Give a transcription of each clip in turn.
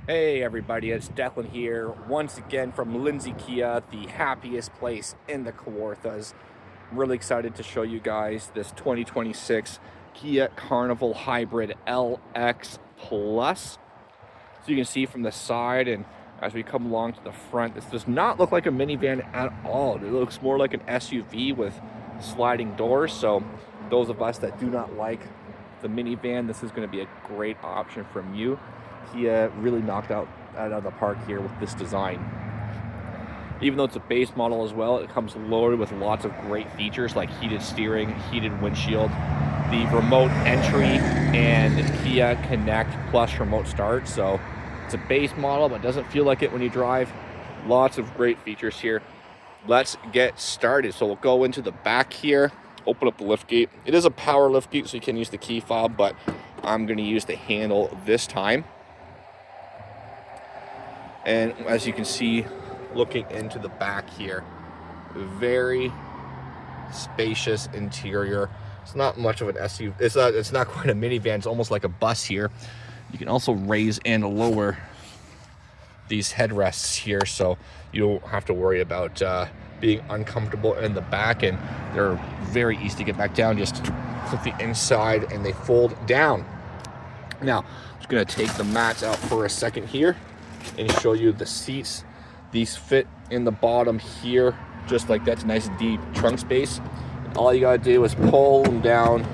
Hey everybody, it's Declan here, once again from Lindsay Kia, the happiest place in the Kawarthas. I'm really excited to show you guys this 2026 Kia Carnival Hybrid LX Plus. So you can see from the side and as we come along to the front, this does not look like a minivan at all. It looks more like an SUV with sliding doors. So those of us that do not like the minivan, this is going to be a great option from you. Kia really knocked out of the park here with this design. Even though it's a base model as well, it comes loaded with lots of great features like heated steering, heated windshield, the remote entry, and Kia Connect plus remote start. So it's a base model, but doesn't feel like it when you drive. Lots of great features here. Let's get started. So we'll go into the back here, open up the lift gate. It is a power lift gate, so you can use the key fob, but I'm going to use the handle this time. And as you can see, looking into the back here, very spacious interior. It's not much of an SUV. It's not quite a minivan. It's almost like a bus here. You can also raise and lower these headrests here, so you don't have to worry about being uncomfortable in the back. And they're very easy to get back down. Just click the inside and they fold down. Now, I'm just going to take the mats out for a second here and show you the seats. These fit in the bottom here just like that. It's nice deep trunk space. And all you gotta do is pull them down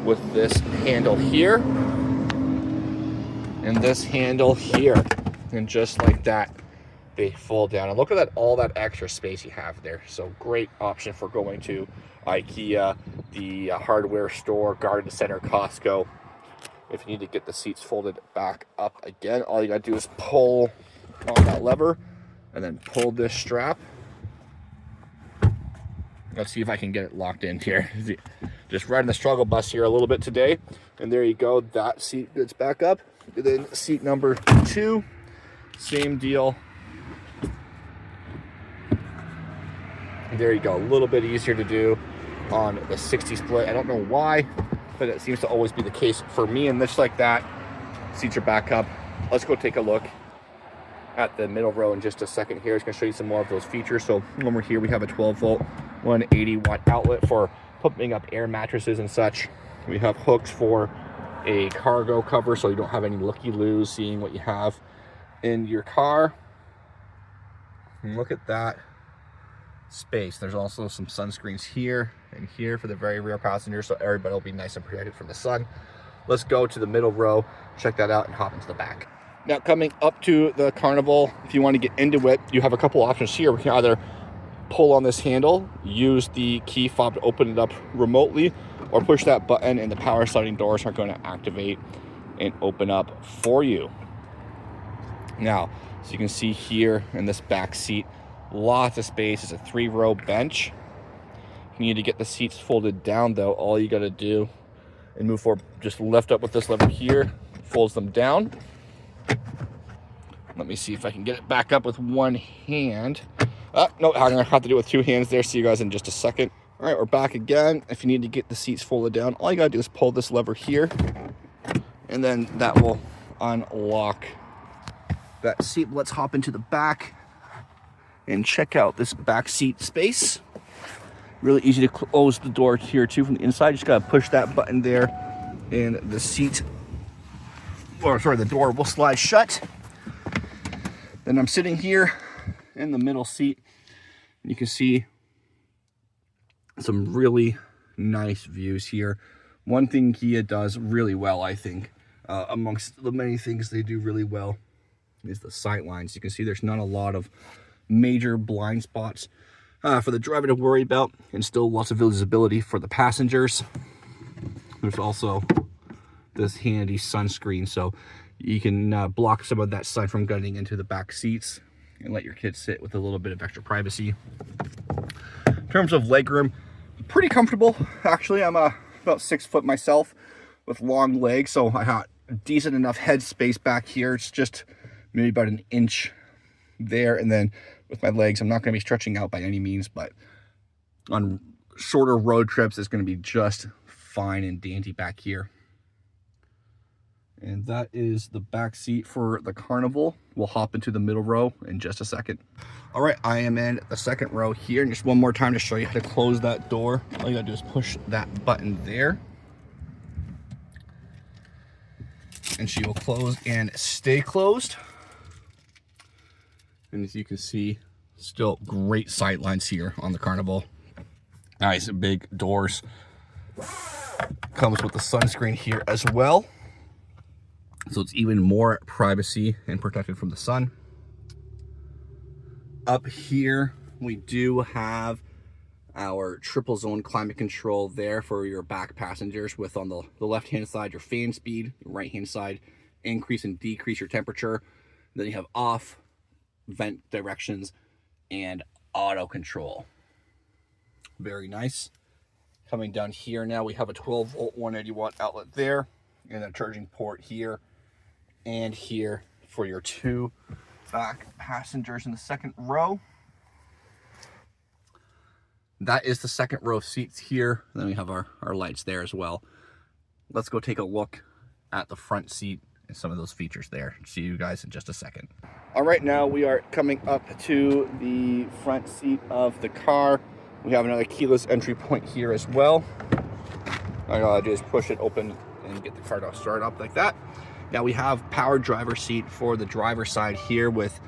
with this handle here and this handle here, and just like that they fold down. And look at that, all that extra space you have there. So great option for going to IKEA, the hardware store, Garden Center, Costco. If you need to get the seats folded back up again, all you gotta do is pull on that lever and then pull this strap. Let's see if I can get it locked in here. Just riding the struggle bus here a little bit today. And there you go, that seat gets back up. And then seat number 2, same deal. And there you go, a little bit easier to do on the 60 split. I don't know why, but it seems to always be the case for me. And just like that, seats are back up. Let's go take a look at the middle row in just a second here. It's going to show you some more of those features. So over here we have a 12 volt 180 watt outlet for pumping up air mattresses and such. We have hooks for a cargo cover so you don't have any looky-loos seeing what you have in your car. And look at that space. There's also some sunscreens here and here for the very rear passengers, so everybody will be nice and protected from the sun. Let's go to the middle row, check that out, and hop into the back. Now, coming up to the Carnival, if you want to get into it, you have a couple options here. We can either pull on this handle, use the key fob to open it up remotely, or push that button and the power sliding doors are going to activate and open up for you. Now, so you can see here in this back seat, lots of space. It's a 3-row bench. If you need to get the seats folded down though, all you got to do and move forward, just lift up with this lever here, folds them down. Let me see if I can get it back up with one hand. No, I'm gonna have to do it with 2 hands there. See you guys in just a second. All right, we're back again. If you need to get the seats folded down, all you gotta do is pull this lever here, and then that will unlock that seat. Let's hop into the back and check out this back seat space. Really easy to close the door here too from the inside. Just gotta push that button there, and the seat, or sorry, the door will slide shut. Then I'm sitting here in the middle seat, and you can see some really nice views here. One thing Kia does really well, I think, amongst the many things they do really well, is the sight lines. You can see there's not a lot of major blind spots for the driver to worry about, and still lots of visibility for the passengers. There's also this handy sunscreen, so you can block some of that sun from getting into the back seats and let your kids sit with a little bit of extra privacy. In terms of legroom, pretty comfortable. Actually, I'm about 6 foot myself with long legs, so I got decent enough head space back here. It's just maybe about an inch there, and then with my legs, I'm not going to be stretching out by any means, but on shorter road trips, it's going to be just fine and dandy back here. And that is the back seat for the Carnival. We'll hop into the middle row in just a second. All right, I am in the second row here. And just one more time to show you how to close that door. All you gotta do is push that button there. And she will close and stay closed. And as you can see, still great sight lines here on the Carnival. Nice big doors. Comes with the sunscreen here as well. So it's even more privacy and protected from the sun. Up here, we do have our triple zone climate control there for your back passengers, with on the left-hand side, your fan speed, the right-hand side, increase and decrease your temperature. Then you have off, vent directions, and auto control. Very nice. Coming down here now, we have a 12 volt 180 watt outlet there, and a charging port here and here for your two back passengers in the second row. That is the second row of seats here. Then we have our lights there as well. Let's go take a look at the front seat and some of those features there. See you guys in just a second. All right, now we are coming up to the front seat of the car. We have another keyless entry point here as well. All I gotta do is push it open and get the car to start up like that. Now we have power driver seat for the driver's side here with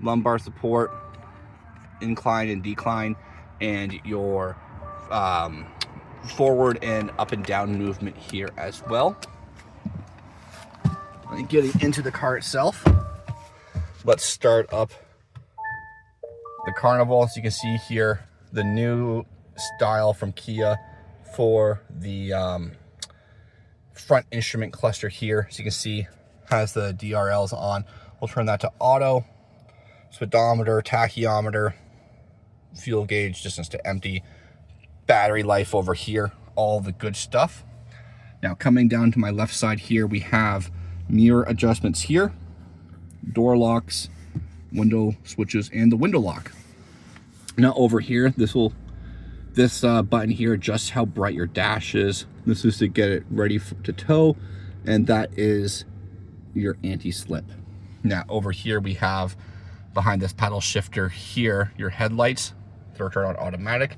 lumbar support, incline and decline, and your forward and up and down movement here as well. And getting into the car itself, let's start up the Carnival. As you can see here, the new style from Kia for the front instrument cluster here. As you can see, has the DRLs on. We'll turn that to auto, speedometer, tachyometer, fuel gauge, distance to empty, battery life over here, all the good stuff. Now coming down to my left side here, we have mirror adjustments here, door locks, window switches, and the window lock. Now over here, this button here adjusts how bright your dash is. This is to get it ready to tow, and that is your anti-slip. Now over here we have, behind this paddle shifter here, your headlights, they're turned on automatic,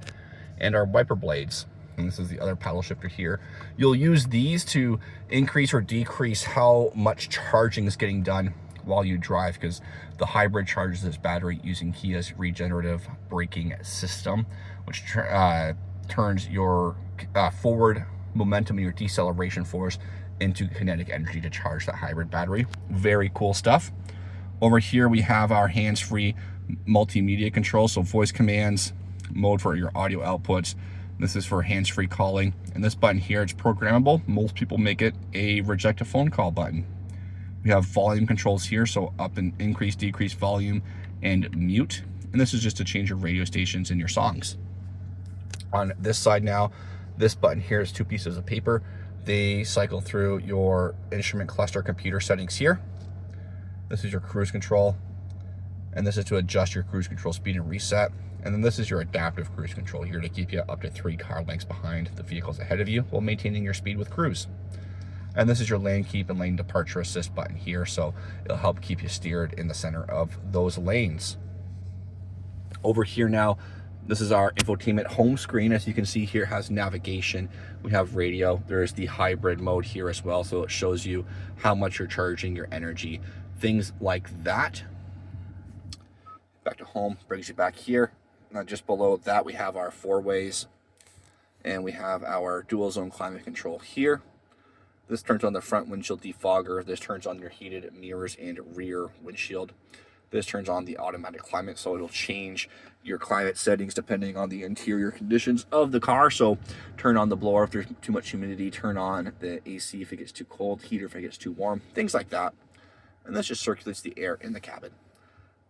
and our wiper blades. And this is the other paddle shifter here. You'll use these to increase or decrease how much charging is getting done while you drive, because the hybrid charges this battery using Kia's regenerative braking system, which turns your forward momentum and your deceleration force into kinetic energy to charge that hybrid battery. Very cool stuff. Over here we have our hands-free multimedia control, so voice commands, mode for your audio outputs. This is for hands-free calling. And this button here, it's programmable. Most people make it a reject a phone call button. We have volume controls here, so up and increase, decrease volume, and mute. And this is just to change your radio stations and your songs. On this side now, this button here is two pieces of paper. They cycle through your instrument cluster computer settings here. This is your cruise control, and this is to adjust your cruise control speed and reset. And then this is your adaptive cruise control here to keep you up to 3 car lengths behind the vehicles ahead of you while maintaining your speed with cruise. And this is your lane keep and lane departure assist button here, so it'll help keep you steered in the center of those lanes. Over here now, this is our infotainment home screen. As you can see here, has navigation. We have radio. There's the hybrid mode here as well, so it shows you how much you're charging your energy, things like that. Back to home, brings you back here. Now just below that, we have our 4-ways, and we have our dual zone climate control here. This turns on the front windshield defogger. This turns on your heated mirrors and rear windshield. This turns on the automatic climate, so it'll change your climate settings depending on the interior conditions of the car. So turn on the blower if there's too much humidity, turn on the AC if it gets too cold, heater if it gets too warm, things like that. And this just circulates the air in the cabin.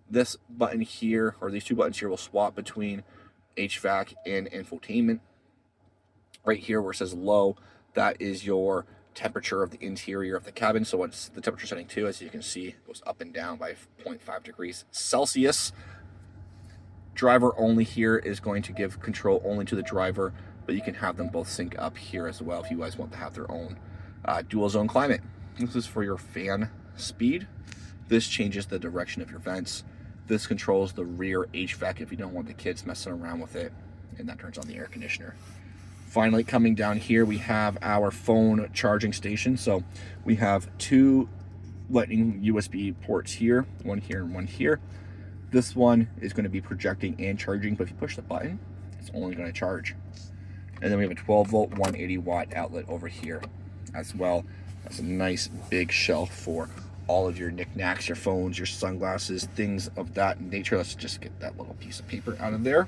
This button here, or these two buttons here, will swap between HVAC and infotainment. Right here where it says low, that is your temperature of the interior of the cabin. So what's the temperature setting to, as you can see, it goes up and down by 0.5 degrees Celsius. Driver only here is going to give control only to the driver, but you can have them both sync up here as well if you guys want to have their own dual zone climate. This is for your fan speed. This changes the direction of your vents. This controls the rear HVAC if you don't want the kids messing around with it, and that turns on the air conditioner. Finally, coming down here, we have our phone charging station. So we have 2 lightning USB ports here, one here and one here. This one is going to be projecting and charging, but if you push the button, it's only going to charge. And then we have a 12 volt 180 watt outlet over here as well. That's a nice big shelf for all of your knickknacks, your phones, your sunglasses, things of that nature. Let's just get that little piece of paper out of there.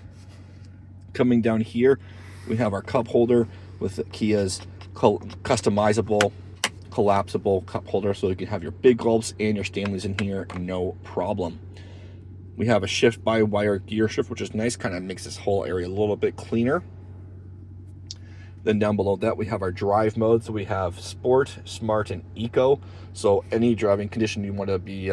Coming down here, we have our cup holder with Kia's customizable, collapsible cup holder, so you can have your big gulps and your Stanleys in here, no problem. We have a shift-by-wire gear shift, which is nice, kind of makes this whole area a little bit cleaner. Then down below that, we have our drive mode. So we have Sport, Smart, and Eco. So any driving condition you want to be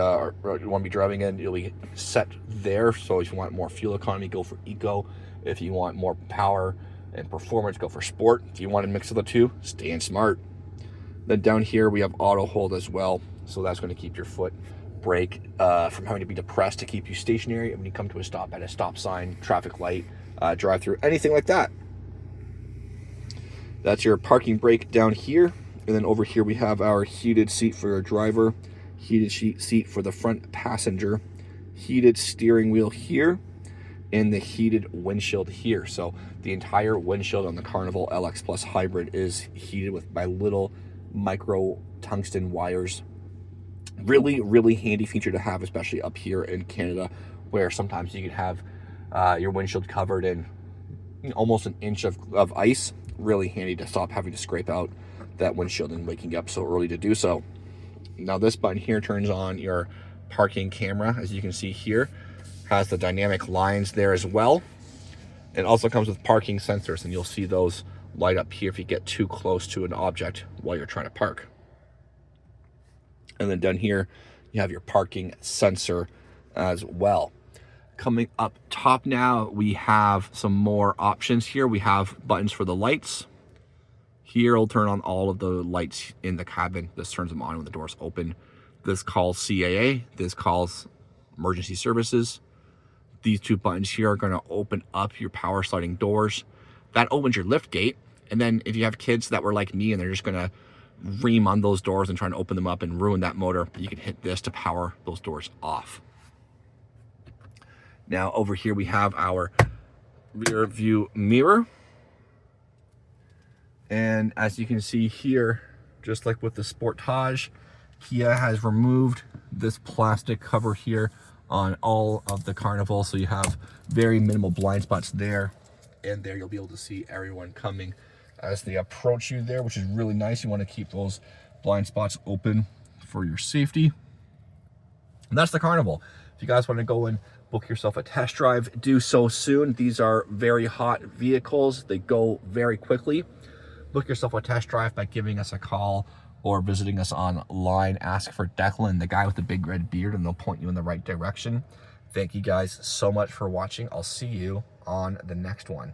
driving in, you'll be set there. So if you want more fuel economy, go for Eco. If you want more power and performance, go for Sport. If you want to mix of the two, stay in Smart. Then down here, we have auto hold as well. So that's going to keep your foot brake from having to be depressed to keep you stationary when you come to a stop at a stop sign, traffic light, drive through, anything like that. That's your parking brake down here. And then over here we have our heated seat for your driver, heated seat for the front passenger, heated steering wheel here, and the heated windshield here. So the entire windshield on the Carnival LX Plus Hybrid is heated with by little micro tungsten wires. Really, really handy feature to have, especially up here in Canada, where sometimes you can have your windshield covered in almost an inch of ice. Really handy to stop having to scrape out that windshield and waking up so early to do so. Now this button here turns on your parking camera. As you can see here, has the dynamic lines there as well. It also comes with parking sensors, and you'll see those light up here if you get too close to an object while you're trying to park. And then down here, you have your parking sensor as well. Coming up top now, we have some more options here. We have buttons for the lights. Here, it'll turn on all of the lights in the cabin. This turns them on when the doors open. This calls CAA. This calls emergency services. These 2 buttons here are going to open up your power sliding doors. That opens your lift gate. And then if you have kids that were like me and they're just going to ream on those doors and try to open them up and ruin that motor, you can hit this to power those doors off. Now over here we have our rear view mirror. And as you can see here, just like with the Sportage, Kia has removed this plastic cover here on all of the Carnival. So you have very minimal blind spots there and there. You'll be able to see everyone coming as they approach you there, which is really nice. You want to keep those blind spots open for your safety. And that's the Carnival. If you guys want to go and book yourself a test drive, do so soon. These are very hot vehicles. They go very quickly. Book yourself a test drive by giving us a call or visiting us online. Ask for Declan, the guy with the big red beard, and they'll point you in the right direction. Thank you guys so much for watching. I'll see you on the next one.